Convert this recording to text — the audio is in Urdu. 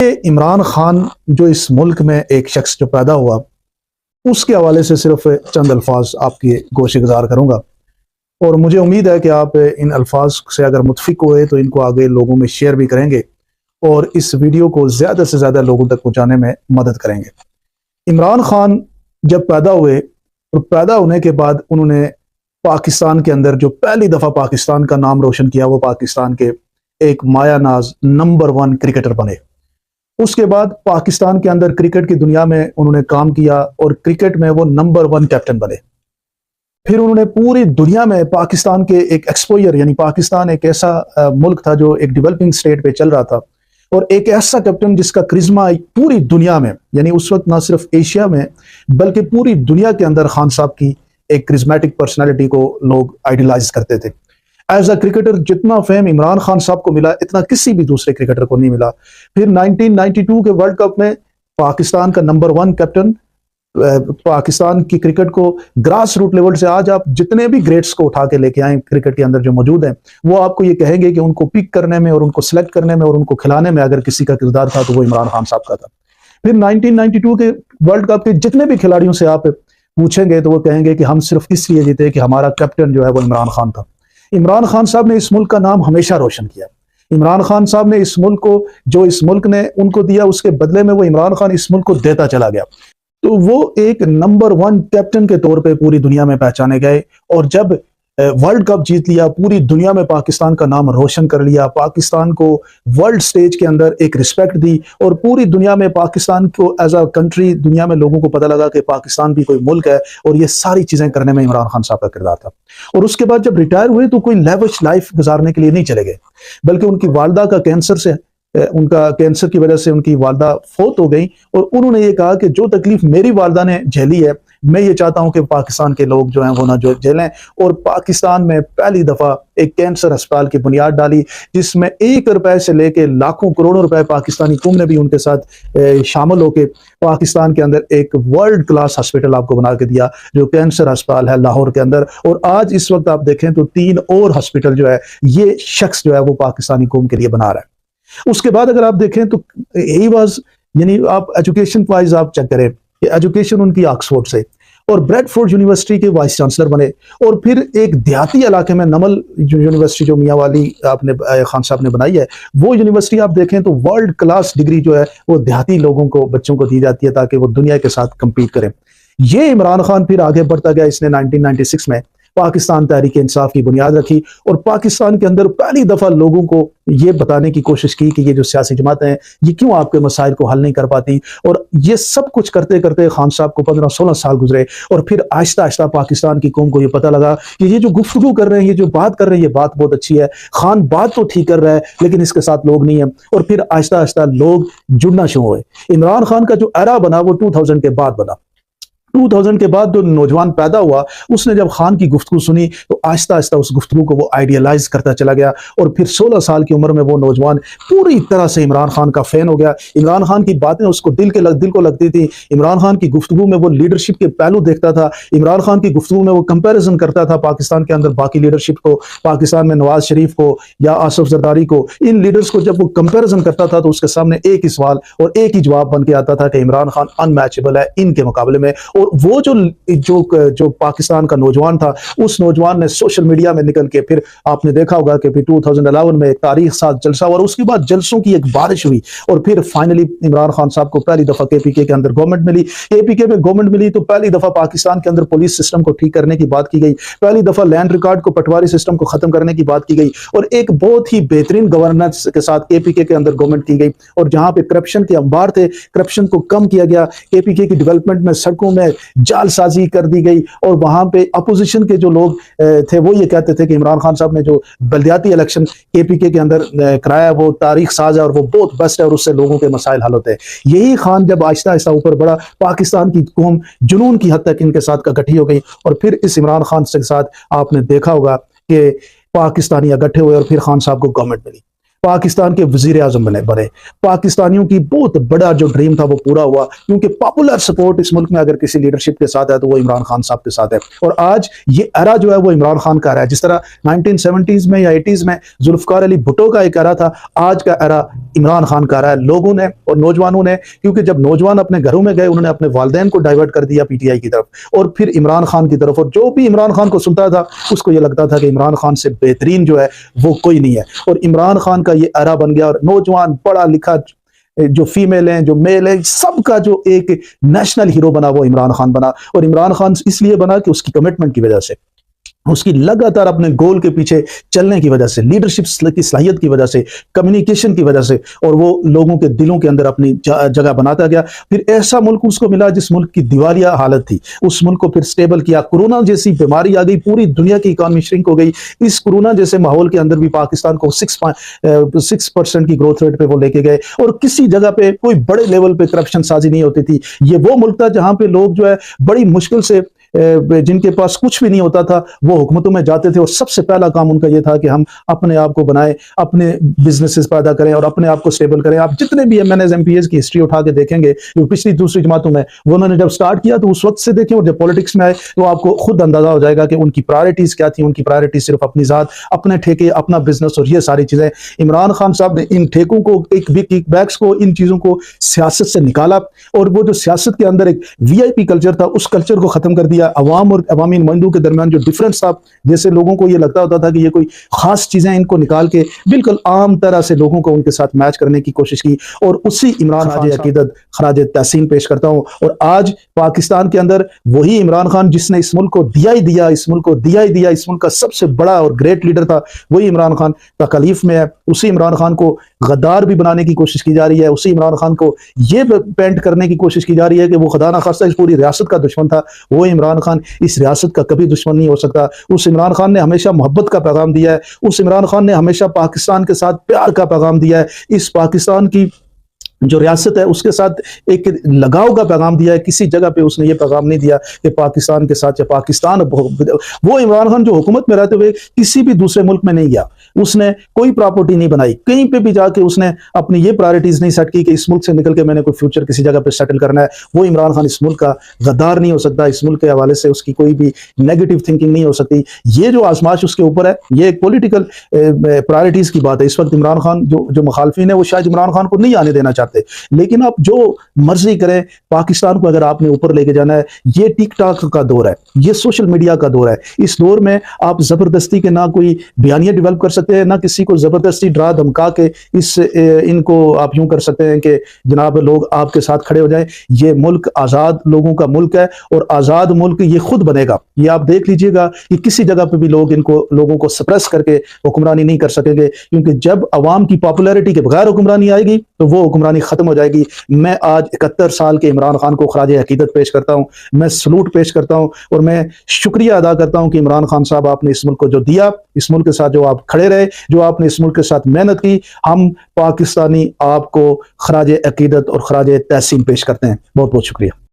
عمران خان جو اس ملک میں ایک شخص جو پیدا ہوا، اس کے حوالے سے صرف چند الفاظ آپ کی گوش گزار کروں گا، اور مجھے امید ہے کہ آپ ان الفاظ سے اگر متفق ہوئے تو ان کو آگے لوگوں میں شیئر بھی کریں گے اور اس ویڈیو کو زیادہ سے زیادہ لوگوں تک پہنچانے میں مدد کریں گے۔ عمران خان جب پیدا ہوئے اور پیدا ہونے کے بعد انہوں نے پاکستان کے اندر جو پہلی دفعہ پاکستان کا نام روشن کیا، وہ پاکستان کے ایک مایہ ناز نمبر 1 کرکٹر بنے۔ اس کے بعد پاکستان کے اندر کرکٹ کی دنیا میں انہوں نے کام کیا اور کرکٹ میں وہ نمبر 1 کیپٹن بنے۔ پھر انہوں نے پوری دنیا میں پاکستان کے ایک ایکسپوئر، یعنی پاکستان ایک ایسا ملک تھا جو ایک ڈیولپنگ سٹیٹ پہ چل رہا تھا، اور ایک ایسا کیپٹن جس کا کرزما پوری دنیا میں، یعنی اس وقت نہ صرف ایشیا میں بلکہ پوری دنیا کے اندر خان صاحب کی ایک کرزمیٹک پرسنالٹی کو لوگ آئیڈیلائز کرتے تھے۔ ایز اے کرکٹر جتنا فیم عمران خان صاحب کو ملا اتنا کسی بھی دوسرے کرکٹر کو نہیں ملا۔ پھر 1992 کے ورلڈ کپ میں پاکستان کا نمبر 1 کیپٹن، پاکستان کی کرکٹ کو گراس روٹ لیول سے آج آپ جتنے بھی گریٹس کو اٹھا کے لے کے آئیں کرکٹ کے اندر جو موجود ہیں، وہ آپ کو یہ کہیں گے کہ ان کو پک کرنے میں اور ان کو سلیکٹ کرنے میں اور ان کو کھلانے میں اگر کسی کا کردار تھا تو وہ عمران خان صاحب کا تھا۔ پھر 1992 کے ورلڈ کپ کے جتنے بھی کھلاڑیوں سے آپ پوچھیں گے تو وہ کہیں گے کہ ہم صرف اس لیے جیتے کہ ہمارا کیپٹن جو ہے وہ عمران خان تھا۔ عمران خان صاحب نے اس ملک کا نام ہمیشہ روشن کیا۔ عمران خان صاحب نے اس ملک کو جو اس ملک نے ان کو دیا، اس کے بدلے میں وہ عمران خان اس ملک کو دیتا چلا گیا۔ تو وہ ایک نمبر 1 کیپٹن کے طور پہ پوری دنیا میں پہچانے گئے، اور جب ورلڈ کپ جیت لیا، پوری دنیا میں پاکستان کا نام روشن کر لیا، پاکستان کو ورلڈ سٹیج کے اندر ایک رسپیکٹ دی، اور پوری دنیا میں پاکستان کو ایز اے کنٹری دنیا میں لوگوں کو پتہ لگا کہ پاکستان بھی کوئی ملک ہے، اور یہ ساری چیزیں کرنے میں عمران خان صاحب کا کردار تھا۔ اور اس کے بعد جب ریٹائر ہوئے تو کوئی لیوش لائف گزارنے کے لیے نہیں چلے گئے، بلکہ ان کی والدہ کا کینسر کی وجہ سے ان کی والدہ فوت ہو گئی، اور انہوں نے یہ کہا کہ جو تکلیف میری والدہ نے جھیلی ہے، میں یہ چاہتا ہوں کہ پاکستان کے لوگ جو ہیں وہ نہ جھیلیں، اور پاکستان میں پہلی دفعہ ایک کینسر اسپتال کی بنیاد ڈالی، جس میں 1 روپے سے لے کے لاکھوں کروڑوں روپے پاکستانی قوم نے بھی ان کے ساتھ شامل ہو کے پاکستان کے اندر ایک ورلڈ کلاس ہاسپٹل آپ کو بنا کے دیا، جو کینسر اسپتال ہے لاہور کے اندر۔ اور آج اس وقت آپ دیکھیں تو 3 اور ہاسپٹل جو ہے یہ شخص جو ہے وہ پاکستانی قوم کے لیے بنا رہا ہے۔ اس کے بعد اگر آپ دیکھیں تو ہی واز، یعنی آپ ایجوکیشن وائز آپ چیک کریں کہ ایجوکیشن ان کی آکسفورڈ سے، اور بریڈ فورڈ یونیورسٹی کے وائس چانسلر بنے، اور پھر ایک دیہاتی علاقے میں نمل یونیورسٹی جو میاں والی آپ نے خان صاحب نے بنائی ہے، وہ یونیورسٹی آپ دیکھیں تو ورلڈ کلاس ڈگری جو ہے وہ دیہاتی لوگوں کو، بچوں کو دی جاتی ہے تاکہ وہ دنیا کے ساتھ کمپیٹ کریں۔ یہ عمران خان پھر آگے بڑھتا گیا، اس نے 1996 میں پاکستان تحریک انصاف کی بنیاد رکھی، اور پاکستان کے اندر پہلی دفعہ لوگوں کو یہ بتانے کی کوشش کی کہ یہ جو سیاسی جماعتیں ہیں یہ کیوں آپ کے مسائل کو حل نہیں کر پاتی، اور یہ سب کچھ کرتے کرتے خان صاحب کو 15-16 سال گزرے، اور پھر آہستہ آہستہ پاکستان کی قوم کو یہ پتہ لگا کہ یہ جو گفتگو کر رہے ہیں، یہ جو بات کر رہے ہیں، یہ بات بہت اچھی ہے، خان بات تو ٹھیک کر رہا ہے لیکن اس کے ساتھ لوگ نہیں ہیں، اور پھر آہستہ آہستہ لوگ جڑنا شروع ہوئے۔ عمران خان کا جو ایرا بنا وہ 2000 کے بعد بنا۔ 2000 کے بعد جو نوجوان پیدا ہوا، اس نے جب خان کی گفتگو سنی تو آہستہ آہستہ اس گفتگو کو وہ آئیڈیالائز کرتا چلا گیا، اور پھر 16 سال کی عمر میں وہ نوجوان پوری طرح سے عمران خان کا فین ہو گیا۔ عمران خان کی باتیں اس کو دل کو لگتی تھی، عمران خان کی گفتگو میں وہ لیڈرشپ کے پہلو دیکھتا تھا، عمران خان کی گفتگو میں وہ کمپیریزن کرتا تھا پاکستان کے اندر باقی لیڈرشپ کو، پاکستان میں نواز شریف کو یا آصف زرداری کو، ان لیڈرز کو جب وہ کمپیریزن کرتا تھا تو اس کے سامنے ایک ہی سوال اور ایک ہی جواب بن کے آتا تھا کہ عمران خان ان میچبل ہے ان کے مقابلے میں۔ اور وہ جو پاکستان کا نوجوان تھا، اس نوجوان نے سوشل میڈیا میں نکل کے، پھر آپ نے دیکھا ہوگا کہ پھر 2011 میں ایک تاریخ ساز جلسہ ہوا، اور اس کے بعد جلسوں کی ایک بارش ہوئی، اور پھر فائنلی عمران خان صاحب کو پہلی دفعہ KPK کے اندر گورنمنٹ ملی۔ KPK میں گورنمنٹ ملی تو پہلی دفعہ پاکستان کے اندر پولیس سسٹم کو ٹھیک کرنے کی بات کی گئی، پہلی دفعہ لینڈ ریکارڈ کو، پٹواری سسٹم کو ختم کرنے کی بات کی گئی، اور ایک بہت ہی بہترین گورننس کے ساتھ KPK کے اندر گورنمنٹ کی گئی، اور جہاں پہ کرپشن کے انبار تھے کرپشن کو کم کیا گیا، KPK کی ڈیولپمنٹ میں سڑکوں میں جال سازی کر دی گئی، اور وہاں پہ اپوزیشن کے جو لوگ تھے وہ یہ کہتے تھے کہ عمران خان صاحب نے جو بلدیاتی الیکشن KPK کے اندر کرایا وہ تاریخ ساز ہے اور وہ بہت بیسٹ ہے، اور اس سے لوگوں کے مسائل حل ہوتے ہیں۔ یہی خان جب آہستہ آہستہ اوپر بڑھا، پاکستان کی قوم جنون کی حد تک ان کے ساتھ اکٹھی ہو گئی، اور پھر اس عمران خان کے ساتھ آپ نے دیکھا ہوگا کہ پاکستانی اکٹھے ہوئے، اور پھر خان صاحب کو گورنمنٹ ملی۔ پاکستان کے وزیر اعظم بنے. پاکستانیوں کی بہت بڑا جو ڈریم تھا وہ پورا ہوا, کیونکہ پاپولر سپورٹ اس ملک میں اگر کسی لیڈرشپ کے ساتھ ہے تو وہ عمران خان صاحب کے ساتھ ہے. اور آج یہ ایرا جو ہے وہ عمران خان کا ایرا ہے. جس طرح 1970s میں یا 80s میں ذوالفقار علی بھٹو کا ایک ایرا تھا, آج کا ایرا عمران خان کا ایرا ہے. لوگوں نے اور نوجوانوں نے, کیونکہ جب نوجوان اپنے گھروں میں گئے انہوں نے اپنے والدین کو ڈائیورٹ کر دیا پی ٹی آئی کی طرف اور پھر عمران خان کی طرف, اور جو بھی عمران خان کو سنتا تھا اس کو یہ لگتا تھا کہ عمران خان سے بہترین جو ہے وہ کوئی نہیں ہے. اور عمران خان کا یہ ایرا بن گیا, اور نوجوان پڑھا لکھا جو فیمیل ہیں جو میل ہیں سب کا جو ایک نیشنل ہیرو بنا وہ عمران خان بنا. اور عمران خان اس لیے بنا کہ اس کی کمٹمنٹ کی وجہ سے, اس کی لگاتار اپنے گول کے پیچھے چلنے کی وجہ سے, لیڈرشپ کی صلاحیت کی وجہ سے, کمیونیکیشن کی وجہ سے, اور وہ لوگوں کے دلوں کے اندر اپنی جگہ بناتا گیا. پھر ایسا ملک اس کو ملا جس ملک کی دیوالیہ حالت تھی, اس ملک کو پھر سٹیبل کیا. کورونا جیسی بیماری آ گئی, پوری دنیا کی اکانومی شرنک ہو گئی. اس کورونا جیسے ماحول کے اندر بھی پاکستان کو 6% کی گروتھ ریٹ پہ وہ لے کے گئے, اور کسی جگہ پہ کوئی بڑے لیول پہ کرپشن سازی نہیں ہوتی تھی. یہ وہ ملک تھا جہاں پہ لوگ جو ہے بڑی مشکل سے, جن کے پاس کچھ بھی نہیں ہوتا تھا وہ حکومتوں میں جاتے تھے, اور سب سے پہلا کام ان کا یہ تھا کہ ہم اپنے آپ کو بنائیں, اپنے بزنسز پیدا کریں اور اپنے آپ کو سٹیبل کریں. آپ جتنے بھی M N Es M P Es کی ہسٹری اٹھا کے دیکھیں گے جو پچھلی دوسری جماعتوں میں, وہ انہوں نے جب سٹارٹ کیا تو اس وقت سے دیکھیں, اور جب پولیٹکس میں آئے تو آپ کو خود اندازہ ہو جائے گا کہ ان کی پرائرٹیز کیا تھی. ان کی پرائرٹیز صرف اپنی ذات, اپنے ٹھیکے, اپنا بزنس اور یہ ساری چیزیں. عمران خان صاحب نے ان ٹھیکوں کو, ایک کک بیکس کو, ان چیزوں کو سیاست سے نکالا, اور وہ جو سیاست کے اندر ایک وی آئی پی کلچر تھا اس کلچر کو ختم کر دیا. عوام اور عوامی نمائندوں کے درمیان جو ڈفرنس تھا, جیسے لوگوں کو یہ لگتا ہوتا تھا کہ یہ کوئی خاص چیزیں, ان کو نکال کے بالکل عام طرح سے لوگوں کو ان کے ساتھ میچ کرنے کی کوشش کی. اور اسی عمران خان عقیدت خراج تحسین پیش کرتا ہوں. اور آج پاکستان کے اندر وہی عمران خان جس نے اس ملک کو دیا ہی دیا, اس ملک کو دیا ہی دیا, اس ملک کا سب سے بڑا اور گریٹ لیڈر تھا, وہی عمران خان تکلیف میں ہے. اسی عمران خان کو غدار بھی بنانے کی کوشش کی جا رہی ہے. اسی عمران خان کو یہ پینٹ کرنے کی کوشش کی جا رہی ہے کہ وہ خدا نخواستہ اس پوری ریاست کا دشمن تھا. وہ عمران خان اس ریاست کا کبھی دشمن نہیں ہو سکتا. اس عمران خان نے ہمیشہ محبت کا پیغام دیا ہے. اس عمران خان نے ہمیشہ پاکستان کے ساتھ پیار کا پیغام دیا ہے. اس پاکستان کی جو ریاست ہے اس کے ساتھ ایک لگاؤ کا پیغام دیا ہے. کسی جگہ پہ اس نے یہ پیغام نہیں دیا کہ پاکستان کے ساتھ یا پاکستان. وہ عمران خان جو حکومت میں رہتے ہوئے کسی بھی دوسرے ملک میں نہیں گیا, اس نے کوئی پراپرٹی نہیں بنائی, کہیں پہ بھی جا کے اس نے اپنی یہ پرائرٹیز نہیں سیٹ کی کہ اس ملک سے نکل کے میں نے کوئی فیوچر کسی جگہ پہ سیٹل کرنا ہے. وہ عمران خان اس ملک کا غدار نہیں ہو سکتا. اس ملک کے حوالے سے اس کی کوئی بھی نیگیٹو تھنکنگ نہیں ہو سکتی. یہ جو آزمائش اس کے اوپر ہے یہ ایک پولیٹیکل پرائرٹیز کی بات ہے. اس وقت عمران خان جو مخالفین ہیں وہ شاید عمران خان کو نہیں آنے دینا چاہتے, لیکن آپ جو مرضی کریں, پاکستان کو اگر آپ نے اوپر لے کے جانا ہے, یہ ٹک ٹاک کا دور ہے, یہ سوشل میڈیا کا دور ہے. اس دور میں آپ زبردستی کے نہ کوئی بیانیہ ڈیولپ کر سکتے ہیں, نہ کسی کو زبردستی ڈرا دھمکا کے ان کو آپ یوں کر سکتے ہیں کہ جناب لوگ آپ کے ساتھ کھڑے ہو جائیں. یہ ملک آزاد لوگوں کا ملک ہے, اور آزاد ملک یہ خود بنے گا. یہ آپ دیکھ لیجئے گا کہ کسی جگہ پہ بھی لوگوں کو سپریس کر کے حکمرانی نہیں کر سکیں گے, کیونکہ جب عوام کی پاپولیرٹی کے بغیر حکمرانی آئے گی تو وہ حکمرانی ختم ہو جائے گی. میں آج 71 سال کے عمران خان کو خراج عقیدت پیش کرتا ہوں, میں سلوٹ پیش کرتا ہوں, اور میں شکریہ ادا کرتا ہوں کہ عمران خان صاحب آپ نے اس ملک کو جو دیا, اس ملک کے ساتھ جو آپ کھڑے رہے, جو آپ نے اس ملک کے ساتھ محنت کی. ہم پاکستانی آپ کو خراج عقیدت اور خراج تحسین پیش کرتے ہیں. بہت بہت شکریہ.